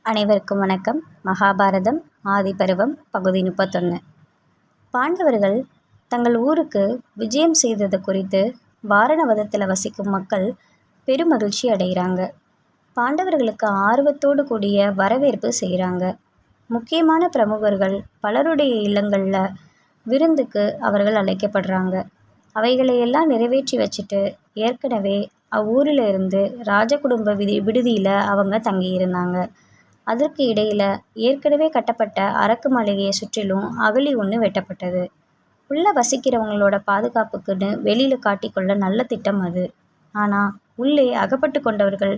அனைவருக்கும் வணக்கம். மகாபாரதம் ஆதிபருவம் பகுதி 31. பாண்டவர்கள் தங்கள் ஊருக்கு விஜயம் செய்தது குறித்து வாரணவதத்தில் வசிக்கும் மக்கள் பெருமகிழ்ச்சி அடைகிறாங்க. பாண்டவர்களுக்கு ஆர்வத்தோடு கூடிய வரவேற்பு செய்கிறாங்க. முக்கியமான பிரமுகர்கள் பலருடைய இல்லங்களில் விருந்துக்கு அவர்கள் அழைக்கப்படுறாங்க. அவைகளையெல்லாம் நிறைவேற்றி வச்சுட்டு ஏற்கனவே அவ்வூரில் இருந்து ராஜகுடும்ப விடுதியில் அவங்க தங்கியிருந்தாங்க. அதற்கு இடையில் ஏற்கனவே கட்டப்பட்ட அரக்கு மாளிகையை சுற்றிலும் அகழி ஒன்று வெட்டப்பட்டது. உள்ளே வசிக்கிறவங்களோட பாதுகாப்புக்குன்னு வெளியில் காட்டிக்கொள்ள நல்ல திட்டம் அது. ஆனால் உள்ளே அகப்பட்டு கொண்டவர்கள்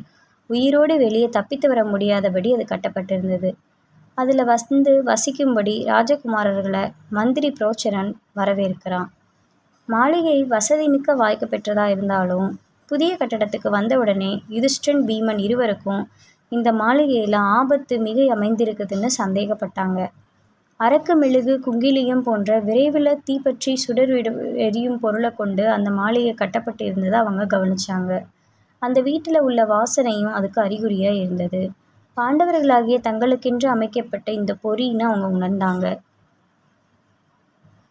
உயிரோடு வெளியே தப்பித்து வர முடியாதபடி அது கட்டப்பட்டிருந்தது. அதில் வசிக்கும்படி ராஜகுமாரர்களை மந்திரி புரோச்சனன் வரவேற்கிறான். மாளிகை வசதி மிக்க வாய்ப்பு பெற்றதாக இருந்தாலும் புதிய கட்டடத்துக்கு வந்தவுடனே யுதிஷ்டன் பீமன் இருவருக்கும் இந்த மாளிகையில் ஆபத்து மிக அமைந்திருக்குதுன்னு சந்தேகப்பட்டாங்க. அரக்கு மெழுகு குங்கிலியம் போன்ற விரைவில் தீப்பற்றி எரியும் பொருளை கொண்டு அந்த மாளிகை கட்டப்பட்டு இருந்ததை அவங்க கவனிச்சாங்க. அந்த வீட்டில் உள்ள வாசனையும் அதுக்கு அறிகுறியாக இருந்தது. பாண்டவர்களாகிய தங்களுக்கென்று அமைக்கப்பட்ட இந்த பொறின்னு அவங்க உணர்ந்தாங்க.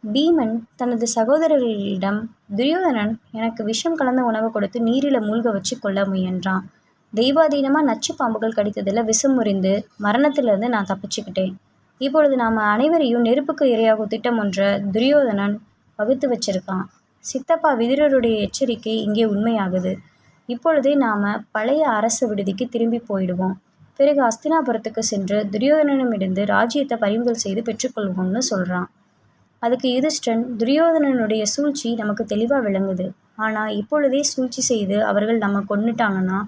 பீமன் தனது சகோதரர்களிடம், துரியோதனன் எனக்கு விஷம் கலந்த உணவை கொடுத்து நீரில் மூழ்க வச்சு கொள்ள முயன்றான். தெய்வாதீனமாக நச்சு பாம்புகள் கடித்ததில் விஷம் முறிந்து மரணத்திலிருந்து நான் தப்பிச்சுக்கிட்டேன். இப்பொழுது நாம் அனைவரையும் நெருப்புக்கு இரையாகும் திட்டம் ஒன்றை துரியோதனன் வகுத்து வச்சிருக்கான். சித்தப்பா விதுரருடைய எச்சரிக்கை இங்கே உண்மையாகுது. இப்பொழுதே நாம் பழைய அரச விடுதிக்கு திரும்பி போயிடுவோம். பிறகு அஸ்தினாபுரத்துக்கு சென்று துரியோதனனிடமிருந்து ராஜ்யத்தை பறிமுதல் செய்து பெற்றுக்கொள்வோம்னு சொல்கிறான். அதுக்கு யுதிஷ்டன், துரியோதனனுடைய சூழ்ச்சி நமக்கு தெளிவாக விளங்குது. ஆனால் இப்பொழுதே சூழ்ச்சி செய்து அவர்கள் நம்ம கொன்னுட்டாங்கன்னா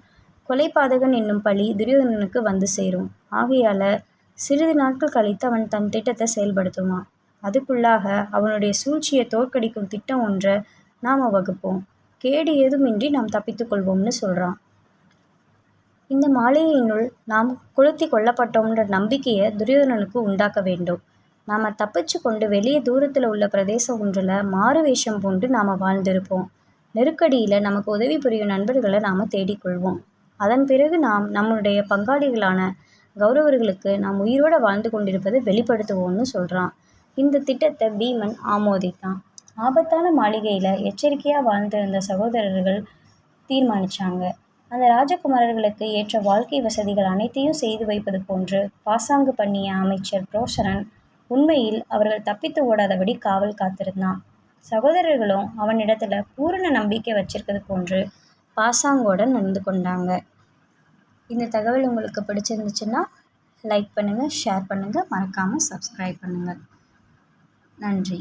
கொலைபாதகன் என்னும் பழி துரியோதனனுக்கு வந்து சேரும். ஆகையால் சிறிது நாட்கள் கழித்து அவன் தன் திட்டத்தை செயல்படுத்துவான். அதுக்குள்ளாக அவனுடைய சூழ்ச்சியை தோற்கடிக்கும் திட்டம் ஒன்றை நாம் வகுப்போம். கேடு ஏதுமின்றி நாம் தப்பித்து கொள்வோம்னு சொல்கிறான். இந்த மாளிகையினுள் நாம் கொளுத்தி கொல்லப்பட்டோம்ன்ற நம்பிக்கையை துரியோதனனுக்கு உண்டாக்க வேண்டும். நாம் தப்பிச்சு கொண்டு வெளியே தூரத்தில் உள்ள பிரதேசம் ஒன்றில் மாறு வேஷம் போன்று நாம் வாழ்ந்திருப்போம். நெருக்கடியில் நமக்கு உதவி புரியும் நண்பர்களை நாம் தேடிக்கொள்வோம். அதன் பிறகு நாம் நம்முடைய பங்காளிகளான கௌரவர்களுக்கு நாம் உயிரோடு வாழ்ந்து கொண்டிருப்பதை வெளிப்படுத்துவோம்னு சொல்கிறான். இந்த திட்டத்தை பீமன் ஆமோதித்தான். ஆபத்தான மாளிகையில் எச்சரிக்கையாக வாழ்ந்திருந்த சகோதரர்கள் தீர்மானித்தாங்க. அந்த ராஜகுமாரர்களுக்கு ஏற்ற வாழ்க்கை வசதிகள் அனைத்தையும் செய்து வைப்பது போன்று பாசாங்கு பண்ணிய அமைச்சர் புரோச்சனன் உண்மையில் அவர்கள் தப்பித்து ஓடாதபடி காவல் காத்திருந்தான். சகோதரர்களும் அவனிடத்துல பூரண நம்பிக்கை வச்சிருக்கிறது போன்று பாசாங்கோட நடந்து கொண்டாங்க. இந்த தகவல் உங்களுக்கு பிடிச்சிருந்துச்சுன்னா லைக் பண்ணுங்கள், ஷேர் பண்ணுங்கள், மறக்காமல் சப்ஸ்கிரைப் பண்ணுங்கள். நன்றி.